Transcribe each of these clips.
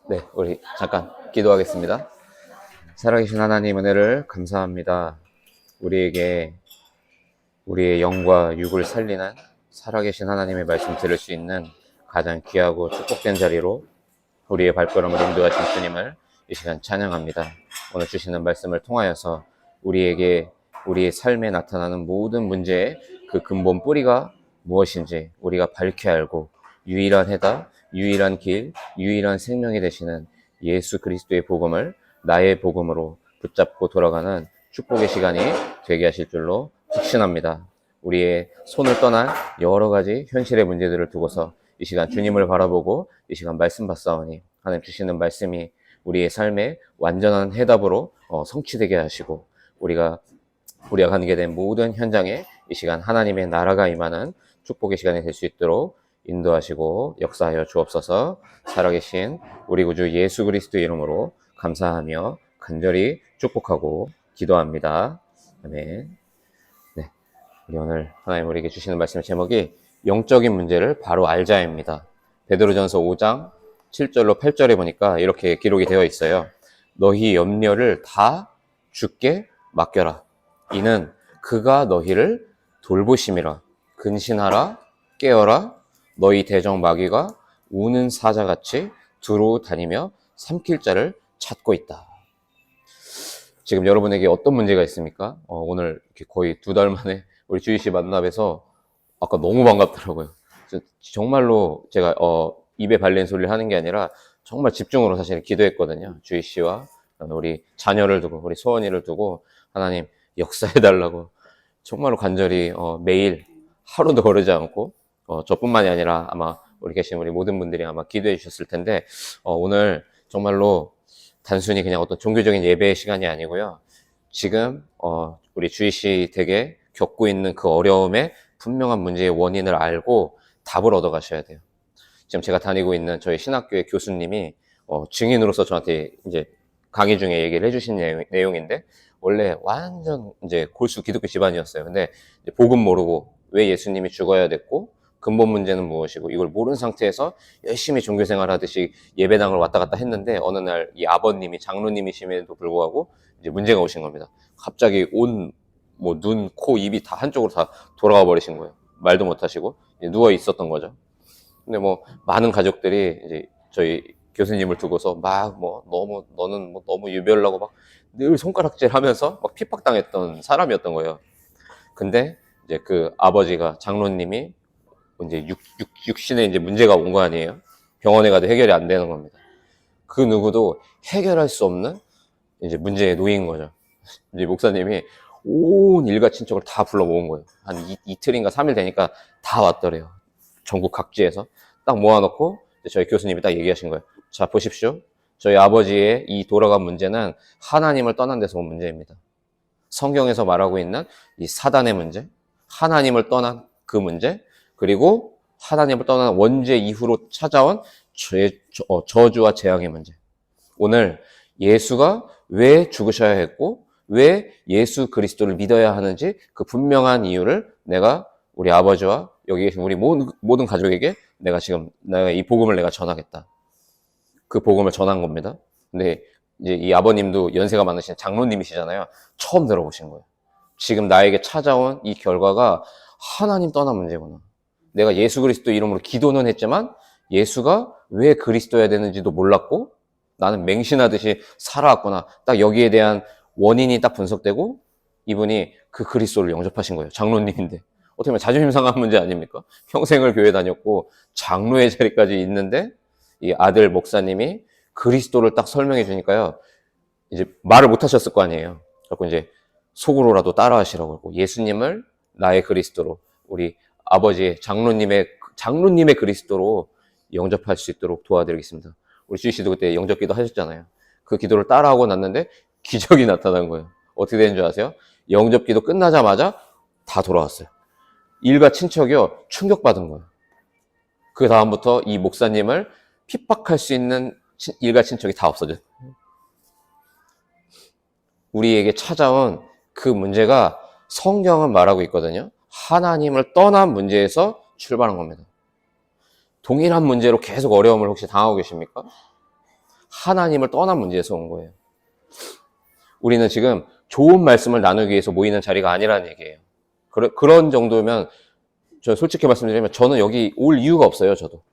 네, 우리 잠깐 기도하겠습니다. 살아계신 하나님 은혜를 감사합니다. 우리에게 우리의 영과 육을 살리는 살아계신 하나님의 말씀 들을 수 있는 가장 귀하고 축복된 자리로 우리의 발걸음을 인도하신 주님을 이 시간 찬양합니다. 오늘 주시는 말씀을 통하여서 우리에게 우리의 삶에 나타나는 모든 문제의 그 근본 뿌리가 무엇인지 우리가 밝히 알고 유일한 해답, 유일한 길, 유일한 생명이 되시는 예수 그리스도의 복음을 나의 복음으로 붙잡고 돌아가는 축복의 시간이 되게 하실 줄로 확신합니다. 우리의 손을 떠난 여러 가지 현실의 문제들을 두고서 이 시간 주님을 바라보고 이 시간 말씀 받사오니 하나님 주시는 말씀이 우리의 삶에 완전한 해답으로 성취되게 하시고 우리가 가게 된 모든 현장에 이 시간 하나님의 나라가 임하는 축복의 시간이 될 수 있도록 인도하시고 역사하여 주옵소서. 살아계신 우리 구주 예수 그리스도의 이름으로 감사하며 간절히 축복하고 기도합니다. 아멘. 네, 우리 오늘 하나님 우리에게 주시는 말씀의 제목이 영적인 문제를 바로 알자입니다. 베드로전서 5장 7절로 8절에 보니까 이렇게 기록이 되어 있어요. 너희 염려를 다 주께 맡겨라. 이는 그가 너희를 돌보심이라. 근신하라, 깨어라. 너희 대적 마귀가 우는 사자같이 두루 다니며 삼킬 자를 찾고 있다. 지금 여러분에게 어떤 문제가 있습니까? 오늘 이렇게 거의 2달 만에 우리 주희 씨 만나뵈서 아까 너무 반갑더라고요. 정말로 제가 입에 발린 소리를 하는 게 아니라 정말 집중으로 사실 기도했거든요. 주희 씨와 우리 자녀를 두고 우리 소원이를 두고 하나님 역사해달라고 정말로 간절히 매일 하루도 거르지 않고 저뿐만이 아니라 아마 우리 계신 우리 모든 분들이 아마 기도해 주셨을 텐데 오늘 정말로 단순히 그냥 어떤 종교적인 예배의 시간이 아니고요. 지금 우리 주희 씨 댁에 겪고 있는 그 어려움의 분명한 문제의 원인을 알고 답을 얻어 가셔야 돼요. 지금 제가 다니고 있는 저희 신학교의 교수님이 증인으로서 저한테 이제 강의 중에 얘기를 해주신 내용인데 원래 완전 이제 골수 기독교 집안이었어요. 근데 복음 모르고 왜 예수님이 죽어야 됐고 근본 문제는 무엇이고 이걸 모르는 상태에서 열심히 종교생활 하듯이 예배당을 왔다 갔다 했는데 어느 날 이 아버님이 장로님이심에도 불구하고 이제 문제가 오신 겁니다. 갑자기 눈, 코, 입이 다 한쪽으로 다 돌아가 버리신 거예요. 말도 못 하시고 누워 있었던 거죠. 근데 많은 가족들이 이제 저희 교수님을 두고서 너는 너무 유별나고 막 늘 손가락질 하면서 막 핍박당했던 사람이었던 거예요. 근데 이제 그 아버지가 장로님이 이제 육신에 이제 문제가 온 거 아니에요. 병원에 가도 해결이 안 되는 겁니다. 그 누구도 해결할 수 없는 이제 문제에 놓인 거죠. 이제 목사님이 온 일가 친척을 다 불러 모은 거예요. 한 이틀인가 3일 되니까 다 왔더래요. 전국 각지에서 딱 모아놓고 저희 교수님이 딱 얘기하신 거예요. 자, 보십시오. 저희 아버지의 이 돌아간 문제는 하나님을 떠난 데서 온 문제입니다. 성경에서 말하고 있는 이 사단의 문제, 하나님을 떠난 그 문제, 그리고 하나님을 떠난 원죄 이후로 찾아온 저주와 재앙의 문제. 오늘 예수가 왜 죽으셔야 했고 왜 예수 그리스도를 믿어야 하는지 그 분명한 이유를 내가 우리 아버지와 여기 계신 우리 모든 가족에게 내가 이 복음을 내가 전하겠다. 그 복음을 전한 겁니다. 근데 이제 이 아버님도 연세가 많으신 장로님이시잖아요. 처음 들어보신 거예요. 지금 나에게 찾아온 이 결과가 하나님 떠난 문제구나. 내가 예수 그리스도 이름으로 기도는 했지만 예수가 왜 그리스도여야 되는지도 몰랐고 나는 맹신하듯이 살아왔구나. 딱 여기에 대한 원인이 딱 분석되고 이분이 그 그리스도를 영접하신 거예요. 장로님인데. 어떻게 보면 자존심 상한 문제 아닙니까? 평생을 교회 다녔고 장로의 자리까지 있는데 이 아들 목사님이 그리스도를 딱 설명해 주니까요. 이제 말을 못 하셨을 거 아니에요. 그래서 이제 속으로라도 따라 하시라고 하고 예수님을 나의 그리스도로 우리 아버지의 장로님의 그리스도로 영접할 수 있도록 도와드리겠습니다. 우리 주희 씨도 그때 영접 기도 하셨잖아요. 그 기도를 따라하고 났는데 기적이 나타난 거예요. 어떻게 되는 줄 아세요? 영접 기도 끝나자마자 다 돌아왔어요. 일가 친척이요. 충격받은 거예요. 그 다음부터 이 목사님을 핍박할 수 있는 일가 친척이 다 없어져요. 우리에게 찾아온 그 문제가 성경은 말하고 있거든요. 하나님을 떠난 문제에서 출발한 겁니다. 동일한 문제로 계속 어려움을 혹시 당하고 계십니까? 하나님을 떠난 문제에서 온 거예요. 우리는 지금 좋은 말씀을 나누기 위해서 모이는 자리가 아니라는 얘기예요. 그런 정도면 저 솔직히 말씀드리면 저는 여기 올 이유가 없어요. 저도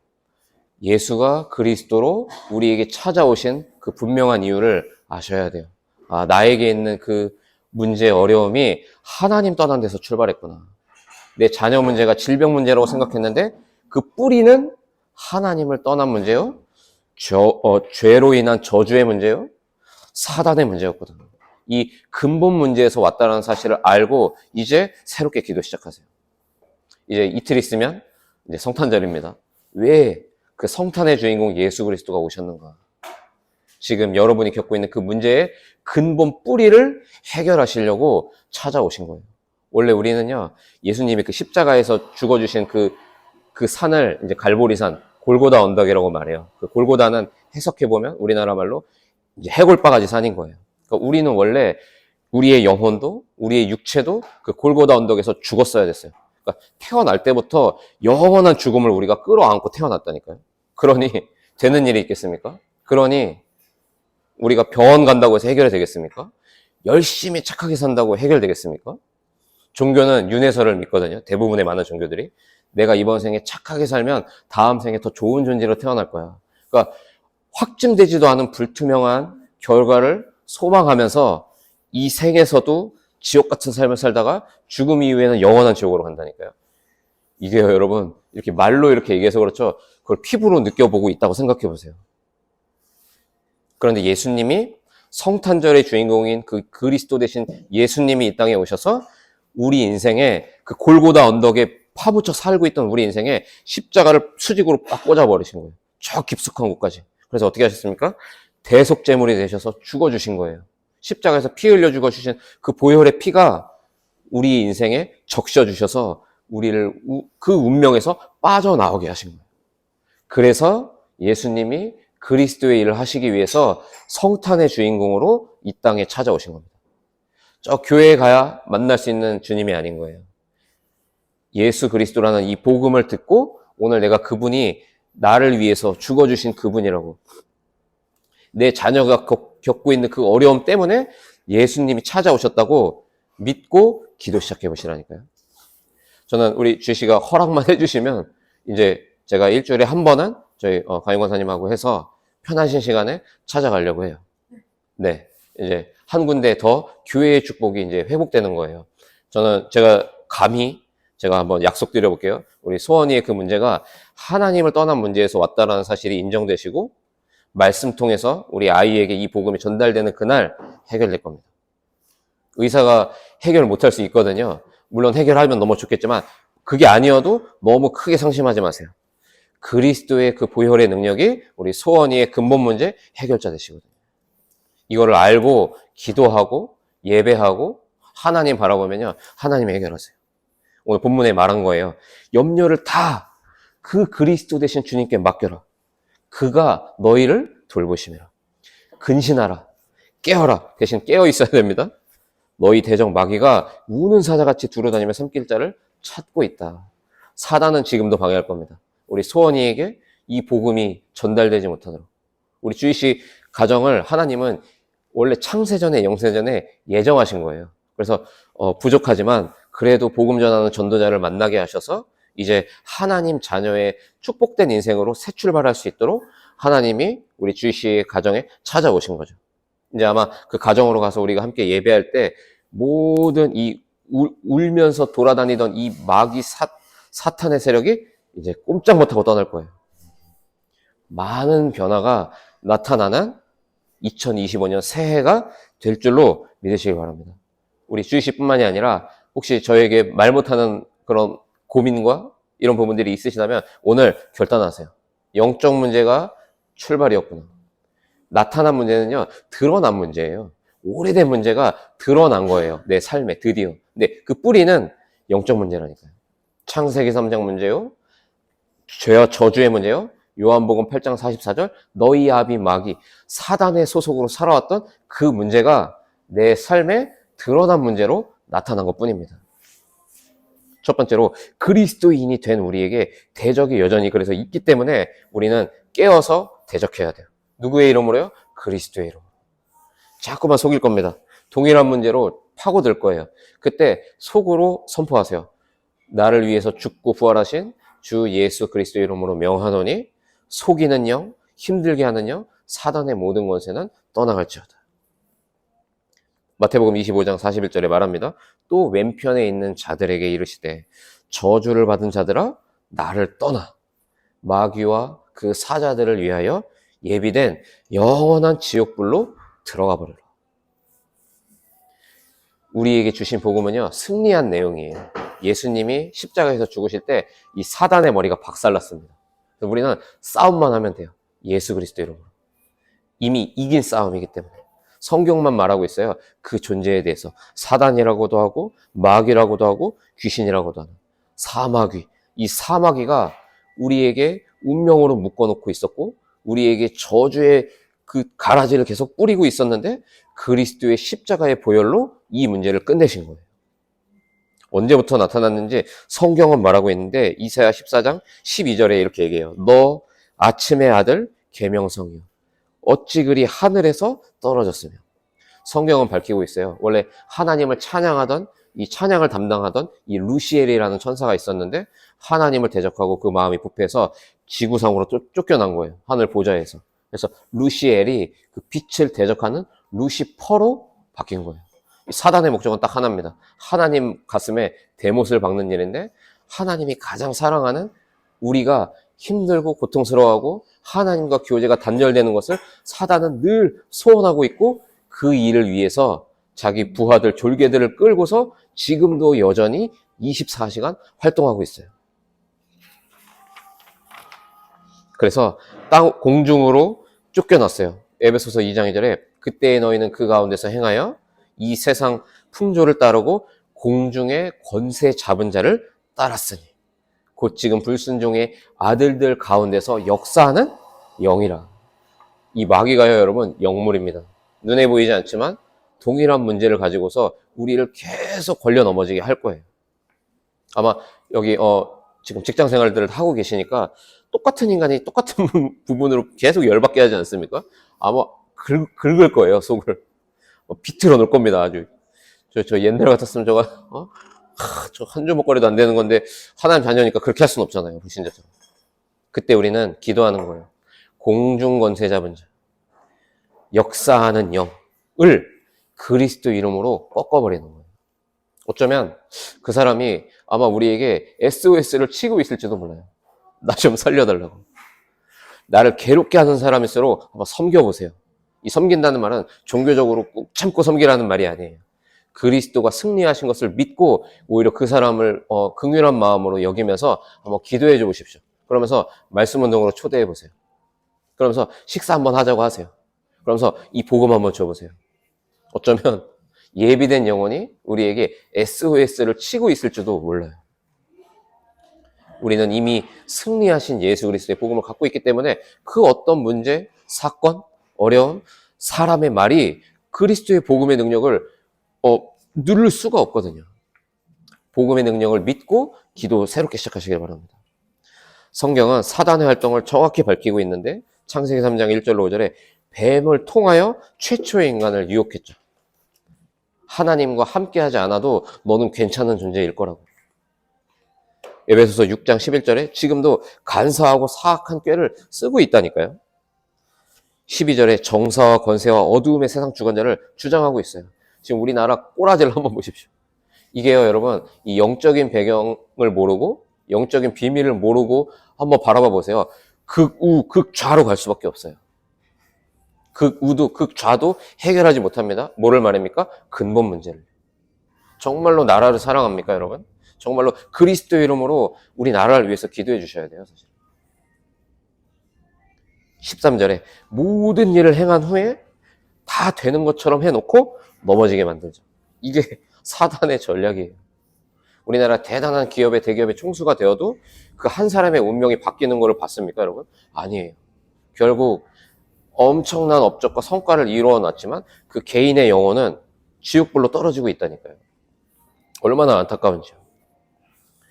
예수가 그리스도로 우리에게 찾아오신 그 분명한 이유를 아셔야 돼요. 아, 나에게 있는 그 문제의 어려움이 하나님 떠난 데서 출발했구나. 내 자녀 문제가 질병 문제라고 생각했는데 그 뿌리는 하나님을 떠난 문제요, 죄로 인한 저주의 문제요, 사단의 문제였거든. 이 근본 문제에서 왔다는 사실을 알고 이제 새롭게 기도 시작하세요. 이제 이틀 있으면 이제 성탄절입니다. 왜 그 성탄의 주인공 예수 그리스도가 오셨는가? 지금 여러분이 겪고 있는 그 문제의 근본 뿌리를 해결하시려고 찾아오신 거예요. 원래 우리는요, 예수님이 그 십자가에서 죽어주신 그 산을 이제 갈보리산, 골고다 언덕이라고 말해요. 그 골고다는 해석해보면 우리나라 말로 이제 해골바가지 산인 거예요. 그러니까 우리는 원래 우리의 영혼도, 우리의 육체도 그 골고다 언덕에서 죽었어야 됐어요. 그러니까 태어날 때부터 영원한 죽음을 우리가 끌어안고 태어났다니까요. 그러니 되는 일이 있겠습니까? 그러니 우리가 병원 간다고 해서 해결이 되겠습니까? 열심히 착하게 산다고 해결되겠습니까? 종교는 윤회설을 믿거든요. 대부분의 많은 종교들이. 내가 이번 생에 착하게 살면 다음 생에 더 좋은 존재로 태어날 거야. 그러니까 확증되지도 않은 불투명한 결과를 소망하면서 이 생에서도 지옥 같은 삶을 살다가 죽음 이후에는 영원한 지옥으로 간다니까요. 이게요, 여러분, 이렇게 말로 이렇게 얘기해서 그렇죠. 그걸 피부로 느껴보고 있다고 생각해 보세요. 그런데 예수님이 성탄절의 주인공인 그 그리스도 대신 예수님이 이 땅에 오셔서 우리 인생에 그 골고다 언덕에 파묻혀 살고 있던 우리 인생에 십자가를 수직으로 빡 꽂아버리신 거예요. 저 깊숙한 곳까지. 그래서 어떻게 하셨습니까? 대속제물이 되셔서 죽어주신 거예요. 십자가에서 피 흘려 죽어주신 그 보혈의 피가 우리 인생에 적셔주셔서 우리를 그 운명에서 빠져나오게 하신 거예요. 그래서 예수님이 그리스도의 일을 하시기 위해서 성탄의 주인공으로 이 땅에 찾아오신 겁니다. 저 교회에 가야 만날 수 있는 주님이 아닌 거예요. 예수 그리스도라는 이 복음을 듣고 오늘 내가 그분이 나를 위해서 죽어주신 그분이라고, 내 자녀가 겪고 있는 그 어려움 때문에 예수님이 찾아오셨다고 믿고 기도 시작해 보시라니까요. 저는 우리 주씨가 허락만 해주시면 이제 제가 일주일에 한 번은 저희 강윤권사님하고 해서 편하신 시간에 찾아가려고 해요. 네, 이제 한 군데 더 교회의 축복이 이제 회복되는 거예요. 제가 감히 한번 약속드려 볼게요. 우리 소원이의 그 문제가 하나님을 떠난 문제에서 왔다라는 사실이 인정되시고 말씀 통해서 우리 아이에게 이 복음이 전달되는 그날 해결될 겁니다. 의사가 해결 못할 수 있거든요. 물론 해결하면 너무 좋겠지만 그게 아니어도 너무 크게 상심하지 마세요. 그리스도의 그 보혈의 능력이 우리 소원이의 근본 문제 해결자 되시거든요. 이거를 알고 기도하고 예배하고 하나님 바라보면요, 하나님이 해결하세요. 오늘 본문에 말한 거예요. 염려를 다 그 그리스도 되신 주님께 맡겨라. 그가 너희를 돌보심이라. 근신하라. 깨어라. 대신 깨어 있어야 됩니다. 너희 대적 마귀가 우는 사자같이 두루다니며 삼킬 자를 찾고 있다. 사단은 지금도 방해할 겁니다. 우리 소원이에게 이 복음이 전달되지 못하도록. 우리 주희씨 가정을 하나님은 원래 창세전에 영세전에 예정하신 거예요. 그래서 부족하지만 그래도 복음 전하는 전도자를 만나게 하셔서 이제 하나님 자녀의 축복된 인생으로 새 출발할 수 있도록 하나님이 우리 주희씨의 가정에 찾아오신 거죠. 이제 아마 그 가정으로 가서 우리가 함께 예배할 때 모든 이 울면서 돌아다니던 이 마귀 사탄의 세력이 이제 꼼짝 못하고 떠날 거예요. 많은 변화가 나타나는 2025년 새해가 될 줄로 믿으시기 바랍니다. 우리 주희씨뿐만이 아니라 혹시 저에게 말 못하는 그런 고민과 이런 부분들이 있으시다면 오늘 결단하세요. 영적 문제가 출발이었구나. 나타난 문제는요, 드러난 문제예요. 오래된 문제가 드러난 거예요. 내 삶에 드디어. 근데 그 뿌리는 영적 문제라니까요. 창세기 3장 문제요, 죄와 저주의 문제요, 요한복음 8장 44절 너희 아비 마귀 사단의 소속으로 살아왔던 그 문제가 내 삶에 드러난 문제로 나타난 것뿐입니다. 첫 번째로 그리스도인이 된 우리에게 대적이 여전히 그래서 있기 때문에 우리는 깨어서 대적해야 돼요. 누구의 이름으로요? 그리스도의 이름으로. 자꾸만 속일 겁니다. 동일한 문제로 파고들 거예요. 그때 속으로 선포하세요. 나를 위해서 죽고 부활하신 주 예수 그리스도의 이름으로 명하노니 속이는 영, 힘들게 하는 영, 사단의 모든 권세는 떠나갈지어다. 마태복음 25장 41절에 말합니다. 또 왼편에 있는 자들에게 이르시되 저주를 받은 자들아 나를 떠나 마귀와 그 사자들을 위하여 예비된 영원한 지옥불로 들어가 버려라. 우리에게 주신 복음은요, 승리한 내용이에요. 예수님이 십자가에서 죽으실 때 이 사단의 머리가 박살났습니다. 그래서 우리는 싸움만 하면 돼요. 예수 그리스도 이름으로. 이미 이긴 싸움이기 때문에. 성경만 말하고 있어요. 그 존재에 대해서. 사단이라고도 하고 마귀라고도 하고 귀신이라고도 하는 사마귀. 이 사마귀가 우리에게 운명으로 묶어놓고 있었고 우리에게 저주의 그 가라지를 계속 뿌리고 있었는데 그리스도의 십자가의 보혈로 이 문제를 끝내신 거예요. 언제부터 나타났는지 성경은 말하고 있는데 이사야 14장 12절에 이렇게 얘기해요. 너 아침의 아들 계명성이요 어찌 그리 하늘에서 떨어졌으며. 성경은 밝히고 있어요. 원래 하나님을 찬양하던 이 찬양을 담당하던 이 루시엘이라는 천사가 있었는데 하나님을 대적하고 그 마음이 부패해서 지구상으로 쫓겨난 거예요. 하늘 보좌에서. 그래서 루시엘이 그 빛을 대적하는 루시퍼로 바뀐 거예요. 사단의 목적은 딱 하나입니다. 하나님 가슴에 대못을 박는 일인데 하나님이 가장 사랑하는 우리가 힘들고 고통스러워하고 하나님과 교제가 단절되는 것을 사단은 늘 소원하고 있고 그 일을 위해서 자기 부하들, 졸개들을 끌고서 지금도 여전히 24시간 활동하고 있어요. 그래서 공중으로 쫓겨났어요. 에베소서 2장 2절에 그때의 너희는 그 가운데서 행하여 이 세상 풍조를 따르고 공중의 권세 잡은 자를 따랐으니 곧 지금 불순종의 아들들 가운데서 역사하는 영이라. 이 마귀가요 여러분 영물입니다. 눈에 보이지 않지만 동일한 문제를 가지고서 우리를 계속 걸려 넘어지게 할 거예요. 아마 여기 지금 직장 생활들을 하고 계시니까 똑같은 인간이 똑같은 부분으로 계속 열받게 하지 않습니까? 아마 긁을 거예요 속을. 비틀어 놓을 겁니다. 아주 저 옛날 같았으면 저 한 주먹거리도 안 되는 건데 하나님 자녀니까 그렇게 할 수는 없잖아요. 불신자처럼. 그때 우리는 기도하는 거예요. 공중 권세 잡은 자, 역사하는 영을 그리스도 이름으로 꺾어버리는 거예요. 어쩌면 그 사람이 아마 우리에게 SOS를 치고 있을지도 몰라요. 나 좀 살려달라고. 나를 괴롭게 하는 사람일수록 한번 섬겨보세요. 이 섬긴다는 말은 종교적으로 꾹 참고 섬기라는 말이 아니에요. 그리스도가 승리하신 것을 믿고 오히려 그 사람을 긍휼한 마음으로 여기면서 한번 기도해 줘 보십시오. 그러면서 말씀 운동으로 초대해 보세요. 그러면서 식사 한번 하자고 하세요. 그러면서 이 복음 한번 줘보세요. 어쩌면 예비된 영혼이 우리에게 SOS를 치고 있을지도 몰라요. 우리는 이미 승리하신 예수 그리스도의 복음을 갖고 있기 때문에 그 어떤 문제, 사건, 어려움, 사람의 말이 그리스도의 복음의 능력을 누를 수가 없거든요. 복음의 능력을 믿고 기도 새롭게 시작하시길 바랍니다. 성경은 사단의 활동을 정확히 밝히고 있는데 창세기 3장 1절로 5절에 뱀을 통하여 최초의 인간을 유혹했죠. 하나님과 함께하지 않아도 너는 괜찮은 존재일 거라고. 에베소서 6장 11절에 지금도 간사하고 사악한 꾀를 쓰고 있다니까요. 12절에 정사와 권세와 어두움의 세상 주관자를 주장하고 있어요. 지금 우리나라 꼬라지를 한번 보십시오. 이게요 여러분 이 영적인 배경을 모르고 영적인 비밀을 모르고 한번 바라봐 보세요. 극우 극좌로 갈 수밖에 없어요. 극우도 극좌도 해결하지 못합니다. 뭐를 말합니까? 근본 문제를. 정말로 나라를 사랑합니까 여러분? 정말로 그리스도 이름으로 우리 나라를 위해서 기도해 주셔야 돼요. 사실 13절에 모든 일을 행한 후에 다 되는 것처럼 해놓고 넘어지게 만들죠. 이게 사단의 전략이에요. 우리나라 대단한 기업의 대기업의 총수가 되어도 그 한 사람의 운명이 바뀌는 것을 봤습니까 여러분? 아니에요. 결국 엄청난 업적과 성과를 이루어 놨지만 그 개인의 영혼은 지옥불로 떨어지고 있다니까요. 얼마나 안타까운지요.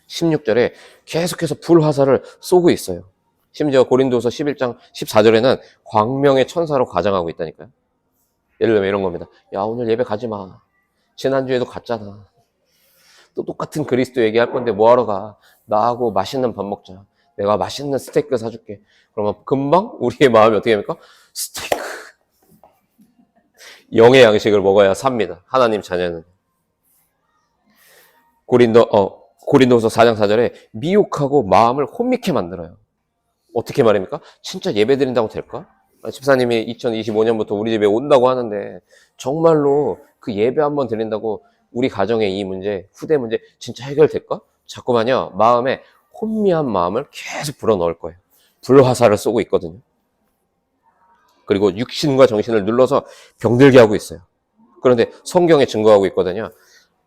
16절에 계속해서 불화살을 쏘고 있어요. 심지어 고린도서 11장 14절에는 광명의 천사로 가장하고 있다니까요. 예를 들면 이런 겁니다. 야, 오늘 예배 가지 마. 지난주에도 갔잖아. 또 똑같은 그리스도 얘기할 건데 뭐하러 가. 나하고 맛있는 밥 먹자. 내가 맛있는 스테이크 사줄게. 그러면 금방 우리의 마음이 어떻게 됩니까? 스테이크. 영의 양식을 먹어야 삽니다. 하나님 자녀는. 고린도서 4장 4절에 미혹하고 마음을 혼미케 만들어요. 어떻게 말입니까? 진짜 예배 드린다고 될까? 집사님이 2025년부터 우리 집에 온다고 하는데 정말로 그 예배 한번 드린다고 우리 가정의 이 문제, 후대 문제 진짜 해결될까? 자꾸만요, 마음에 혼미한 마음을 계속 불어넣을 거예요. 불화살을 쏘고 있거든요. 그리고 육신과 정신을 눌러서 병들게 하고 있어요. 그런데 성경에 증거하고 있거든요.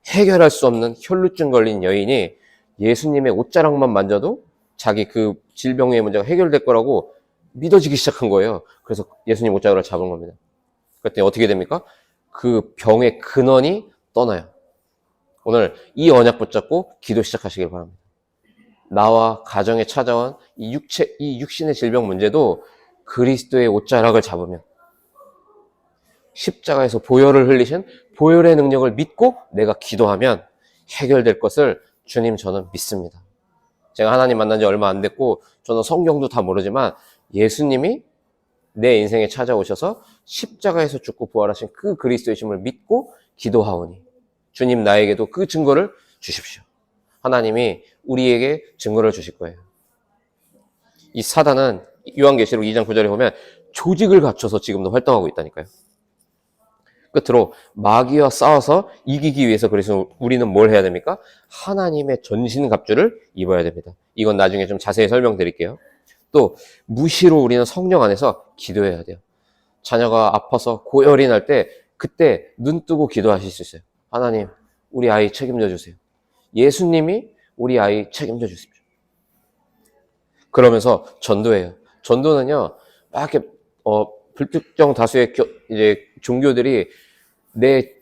해결할 수 없는 혈루증 걸린 여인이 예수님의 옷자락만 만져도 자기 그 질병의 문제가 해결될 거라고 믿어지기 시작한 거예요. 그래서 예수님 옷자락을 잡은 겁니다. 그랬더니 어떻게 됩니까? 그 병의 근원이 떠나요. 오늘 이 언약 붙잡고 기도 시작하시길 바랍니다. 나와 가정에 찾아온 이 육신의 질병 문제도 그리스도의 옷자락을 잡으면, 십자가에서 보혈을 흘리신 보혈의 능력을 믿고 내가 기도하면 해결될 것을 주님 저는 믿습니다. 제가 하나님 만난 지 얼마 안 됐고 저는 성경도 다 모르지만 예수님이 내 인생에 찾아오셔서 십자가에서 죽고 부활하신 그 그리스도이심을 믿고 기도하오니 주님 나에게도 그 증거를 주십시오. 하나님이 우리에게 증거를 주실 거예요. 이 사단은 요한계시록 2장 9절에 보면 조직을 갖춰서 지금도 활동하고 있다니까요. 끝으로 마귀와 싸워서 이기기 위해서 그래서 우리는 뭘 해야 됩니까? 하나님의 전신갑주를 입어야 됩니다. 이건 나중에 좀 자세히 설명드릴게요. 또 무시로 우리는 성령 안에서 기도해야 돼요. 자녀가 아파서 고열이 날 때 그때 눈 뜨고 기도하실 수 있어요. 하나님, 우리 아이 책임져 주세요. 예수님이 우리 아이 책임져 주십시오. 그러면서 전도해요. 전도는요, 막 이렇게 불특정 다수의 이제 종교들이 내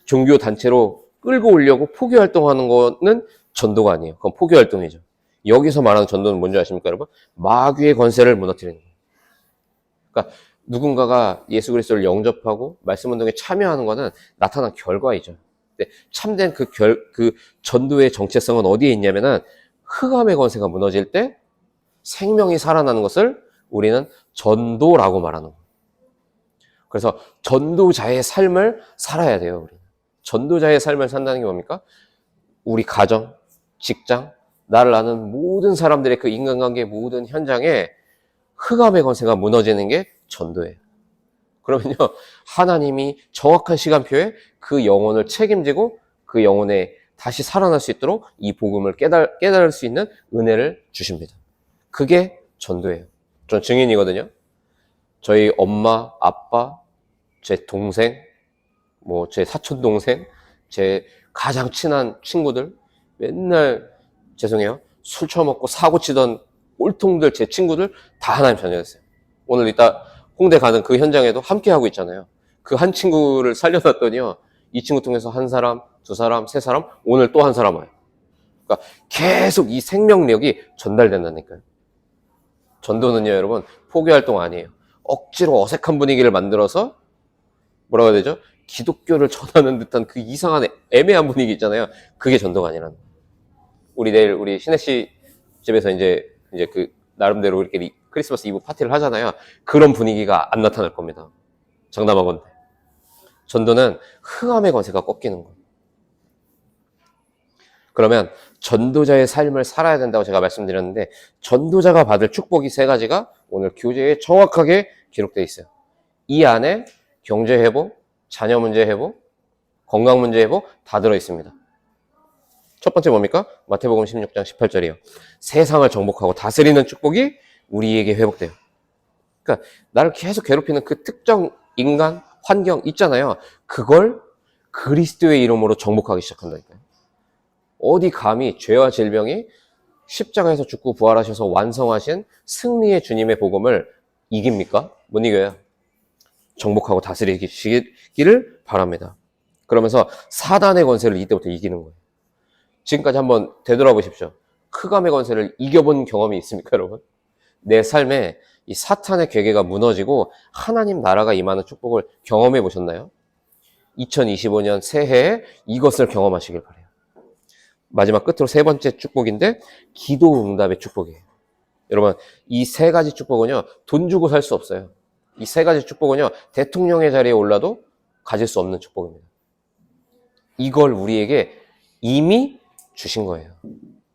종교 단체로 끌고 오려고 포교 활동하는 거는 전도가 아니에요. 그건 포교 활동이죠. 여기서 말하는 전도는 뭔지 아십니까, 여러분? 마귀의 권세를 무너뜨리는 거예요. 그러니까 누군가가 예수 그리스도를 영접하고 말씀 운동에 참여하는 거는 나타난 결과이죠. 근데 참된 그 전도의 정체성은 어디에 있냐면은 흑암의 권세가 무너질 때 생명이 살아나는 것을 우리는 전도라고 말하는 거예요. 그래서 전도자의 삶을 살아야 돼요. 우리는. 전도자의 삶을 산다는 게 뭡니까? 우리 가정, 직장, 나를 아는 모든 사람들의 그 인간관계 모든 현장에 흑암의 권세가 무너지는 게 전도예요. 그러면요, 하나님이 정확한 시간표에 그 영혼을 책임지고 그 영혼에 다시 살아날 수 있도록 이 복음을 깨달을 수 있는 은혜를 주십니다. 그게 전도예요. 전 증인이거든요. 저희 엄마, 아빠, 제 동생, 제 사촌 동생, 제 가장 친한 친구들, 맨날 죄송해요, 술 처먹고 사고 치던 꼴통들, 제 친구들 다 하나님 자녀였어요. 오늘 이따 홍대 가는 그 현장에도 함께 하고 있잖아요. 그 한 친구를 살려놨더니요, 이 친구 통해서 한 사람, 두 사람, 세 사람, 오늘 또 한 사람 와요. 그러니까 계속 이 생명력이 전달된다니까요. 전도는요, 여러분, 포교 활동 아니에요. 억지로 어색한 분위기를 만들어서 뭐라고 해야 되죠? 기독교를 전하는 듯한 그 이상한 애매한 분위기 있잖아요. 그게 전도가 아니라는 거예요. 우리 내일 우리 신혜 씨 집에서 이제 그 나름대로 이렇게 크리스마스 이브 파티를 하잖아요. 그런 분위기가 안 나타날 겁니다. 장담하건대. 전도는 흑암의 권세가 꺾이는 거예요. 그러면 전도자의 삶을 살아야 된다고 제가 말씀드렸는데, 전도자가 받을 축복이 3가지가 오늘 교재에 정확하게 기록되어 있어요. 이 안에 경제 회복, 자녀 문제 회복, 건강 문제 회복 다 들어있습니다. 첫 번째 뭡니까? 마태복음 16장 18절이에요. 세상을 정복하고 다스리는 축복이 우리에게 회복돼요. 그러니까 나를 계속 괴롭히는 그 특정 인간, 환경 있잖아요. 그걸 그리스도의 이름으로 정복하기 시작한다니까요. 어디 감히 죄와 질병이 십자가에서 죽고 부활하셔서 완성하신 승리의 주님의 복음을 이깁니까? 못 이겨요. 정복하고 다스리기를 바랍니다. 그러면서 사단의 권세를 이때부터 이기는 거예요. 지금까지 한번 되돌아보십시오. 흑암의 권세를 이겨본 경험이 있습니까, 여러분? 내 삶에 이 사탄의 괴계가 무너지고 하나님 나라가 임하는 축복을 경험해 보셨나요? 2025년 새해에 이것을 경험하시길 바라요. 마지막 끝으로 세 번째 축복인데 기도 응답의 축복이에요. 여러분, 이 세 가지 축복은요, 돈 주고 살 수 없어요. 이 세 가지 축복은요, 대통령의 자리에 올라도 가질 수 없는 축복입니다. 이걸 우리에게 이미 주신 거예요.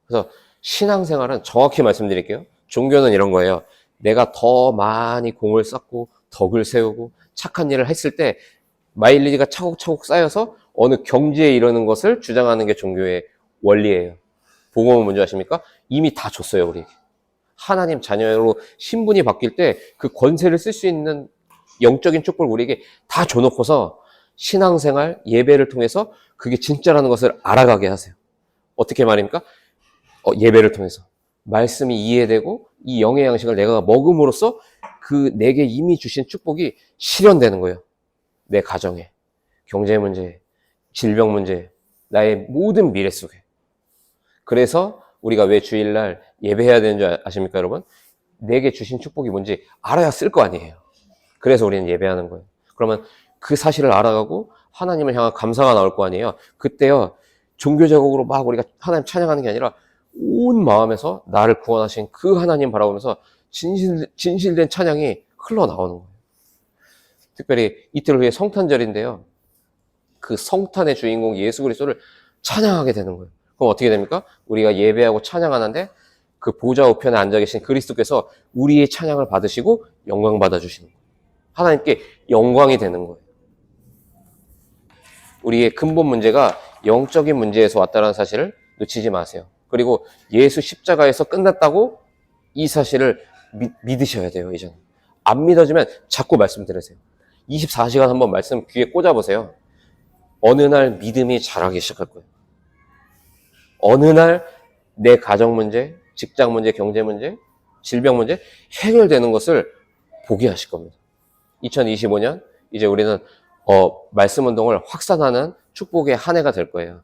그래서 신앙생활은 정확히 말씀드릴게요. 종교는 이런 거예요. 내가 더 많이 공을 쌓고 덕을 세우고 착한 일을 했을 때 마일리지가 차곡차곡 쌓여서 어느 경지에 이르는 것을 주장하는 게 종교의 원리예요. 복음은 뭔지 아십니까? 이미 다 줬어요, 우리에게. 하나님 자녀로 신분이 바뀔 때 그 권세를 쓸 수 있는 영적인 축복을 우리에게 다 줘놓고서 신앙생활, 예배를 통해서 그게 진짜라는 것을 알아가게 하세요. 어떻게 말입니까? 예배를 통해서. 말씀이 이해되고 이 영의 양식을 내가 먹음으로써 그 내게 이미 주신 축복이 실현되는 거예요. 내 가정에, 경제 문제, 질병 문제, 나의 모든 미래 속에. 그래서 우리가 왜 주일날 예배해야 되는 줄 아십니까, 여러분? 내게 주신 축복이 뭔지 알아야 쓸 거 아니에요. 그래서 우리는 예배하는 거예요. 그러면 그 사실을 알아가고 하나님을 향한 감사가 나올 거 아니에요. 그때요, 종교적으로 막 우리가 하나님 찬양하는 게 아니라 온 마음에서 나를 구원하신 그 하나님 바라보면서 진실된 찬양이 흘러나오는 거예요. 특별히 이틀 후에 성탄절인데요. 그 성탄의 주인공 예수 그리스도를 찬양하게 되는 거예요. 그럼 어떻게 됩니까? 우리가 예배하고 찬양하는데 그 보좌 우편에 앉아 계신 그리스도께서 우리의 찬양을 받으시고 영광 받아주시는 거예요. 하나님께 영광이 되는 거예요. 우리의 근본 문제가 영적인 문제에서 왔다는 사실을 놓치지 마세요. 그리고 예수 십자가에서 끝났다고 이 사실을 믿으셔야 돼요, 이제는. 안 믿어지면 자꾸 말씀 들으세요. 24시간 한번 말씀 귀에 꽂아보세요. 어느 날 믿음이 자라기 시작할 거예요. 어느 날 내 가정 문제, 직장 문제, 경제 문제, 질병 문제 해결되는 것을 보게 하실 겁니다. 2025년 이제 우리는 말씀 운동을 확산하는 축복의 한 해가 될 거예요.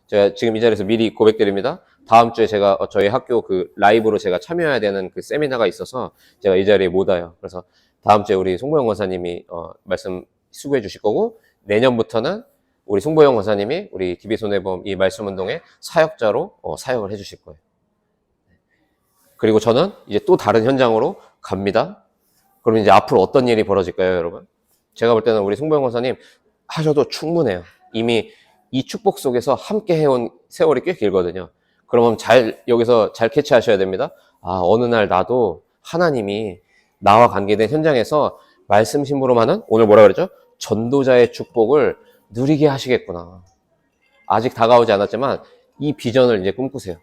제가 지금 이 자리에서 미리 고백드립니다. 다음 주에 제가 저희 학교 그 라이브로 제가 참여해야 되는 그 세미나가 있어서 제가 이 자리에 못 와요. 그래서 다음 주에 우리 송보영 권사님이 말씀 수고해 주실 거고, 내년부터는 우리 송보영 권사님이 우리 DB손해보험 이 말씀 운동의 사역자로 사역을 해 주실 거예요. 그리고 저는 이제 또 다른 현장으로 갑니다. 그럼 이제 앞으로 어떤 일이 벌어질까요, 여러분? 제가 볼 때는 우리 송보영 권사님 하셔도 충분해요. 이미 이 축복 속에서 함께 해온 세월이 꽤 길거든요. 그러면 여기서 잘 캐치하셔야 됩니다. 어느 날 나도 하나님이 나와 관계된 현장에서 말씀 심부름하는, 오늘 뭐라 그랬죠? 전도자의 축복을 누리게 하시겠구나. 아직 다가오지 않았지만 이 비전을 이제 꿈꾸세요.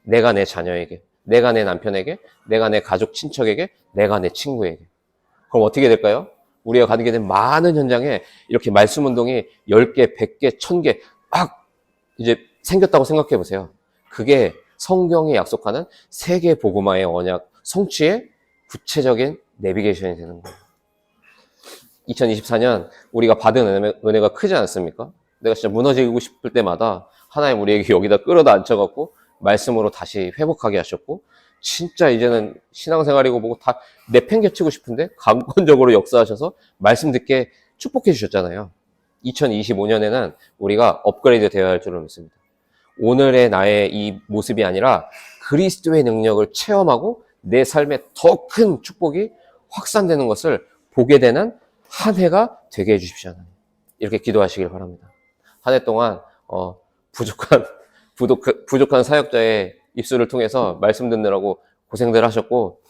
내가 내 자녀에게, 내가 내 남편에게, 내가 내 가족 친척에게, 내가 내 친구에게. 그럼 어떻게 될까요? 우리가 관계된 많은 현장에 이렇게 말씀 운동이 10개, 100개, 1000개 막 이제 생겼다고 생각해 보세요. 그게 성경이 약속하는 세계 복음화의 언약 성취의 구체적인 내비게이션이 되는 거예요. 2024년 우리가 받은 은혜가 크지 않습니까? 내가 진짜 무너지고 싶을 때마다 하나님 우리에게 여기다 끌어다 앉혀갖고 말씀으로 다시 회복하게 하셨고, 진짜 이제는 신앙생활이고 뭐고 다 내팽개치고 싶은데 강권적으로 역사하셔서 말씀 듣게 축복해 주셨잖아요. 2025년에는 우리가 업그레이드 되어야 할 줄로 믿습니다. 오늘의 나의 이 모습이 아니라 그리스도의 능력을 체험하고 내 삶에 더 큰 축복이 확산되는 것을 보게 되는 한 해가 되게 해주십시오. 이렇게 기도하시길 바랍니다. 한 해 동안 부족한 사역자의 입술을 통해서 말씀 듣느라고 고생들 하셨고,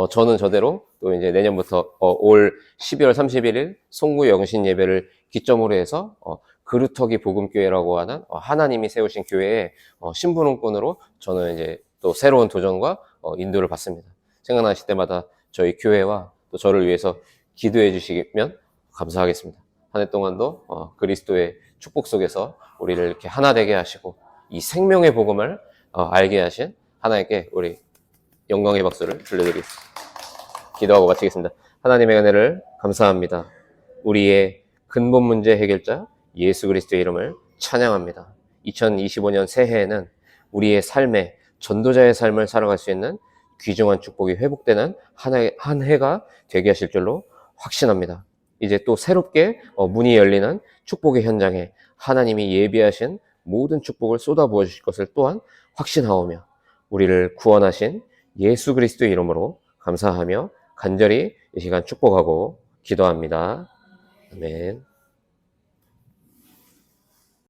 저는 저대로 또 이제 내년부터 올 12월 31일 송구 영신 예배를 기점으로 해서 그루터기 복음교회라고 하는 하나님이 세우신 교회의 신부름꾼으로 저는 이제 또 새로운 도전과 인도를 받습니다. 생각나실 때마다 저희 교회와 또 저를 위해서 기도해 주시면 감사하겠습니다. 한 해 동안도 그리스도의 축복 속에서 우리를 이렇게 하나 되게 하시고 이 생명의 복음을 알게 하신 하나님께 우리 영광의 박수를 돌려드리겠습니다. 기도하고 마치겠습니다. 하나님의 은혜를 감사합니다. 우리의 근본 문제 해결자 예수 그리스도의 이름을 찬양합니다. 2025년 새해에는 우리의 삶에 전도자의 삶을 살아갈 수 있는 귀중한 축복이 회복되는 한 해가 되게 하실 줄로 확신합니다. 이제 또 새롭게 문이 열리는 축복의 현장에 하나님이 예비하신 모든 축복을 쏟아부어 주실 것을 또한 확신하오며, 우리를 구원하신 예수 그리스도의 이름으로 감사하며 간절히 이 시간 축복하고 기도합니다. 아멘.